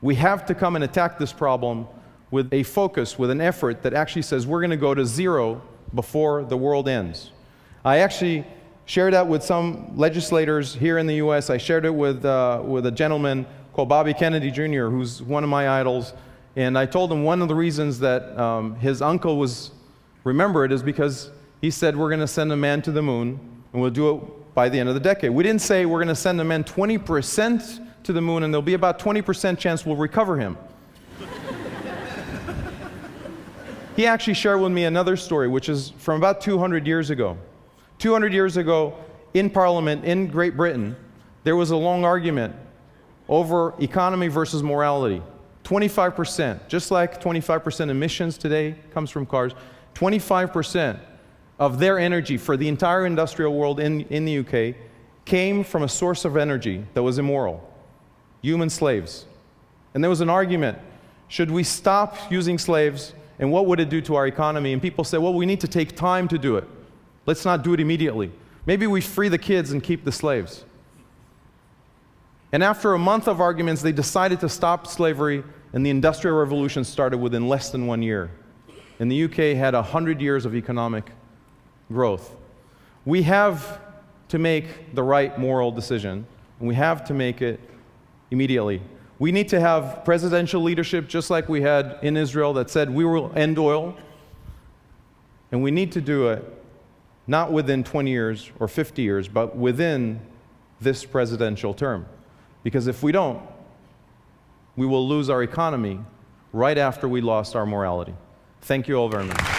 We have to come and attack this problem with a focus, with an effort that actually says we're going to go to zero before the world ends. I actually shared that with some legislators here in the U.S. I shared it with a gentleman called Bobby Kennedy Jr., who's one of my idols. And I told him one of the reasons that his uncle was remembered is because he said we're going to send a man to the moon, and we'll do it by the end of the decade. We didn't say we're going to send a man 20% to the moon, and there'll be about 20% chance we'll recover him. He actually shared with me another story, which is from about 200 years ago. 200 years ago, in Parliament in Great Britain, there was a long argument over economy versus morality. 25%, just like 25% emissions today comes from cars, 25% of their energy for the entire industrial world in the UK came from a source of energy that was immoral, human slaves. And there was an argument, should we stop using slaves, and what would it do to our economy? And people said, well, we need to take time to do it. Let's not do it immediately. Maybe we free the kids and keep the slaves. And after a month of arguments, they decided to stop slavery, and the Industrial Revolution started within less than 1 year. And the UK had 100 years of economic growth. We have to make the right moral decision, and we have to make it immediately. We need to have presidential leadership, just like we had in Israel, that said we will end oil, and we need to do it not within 20 years or 50 years, but within this presidential term. Because if we don't, we will lose our economy right after we lost our morality. Thank you all very much.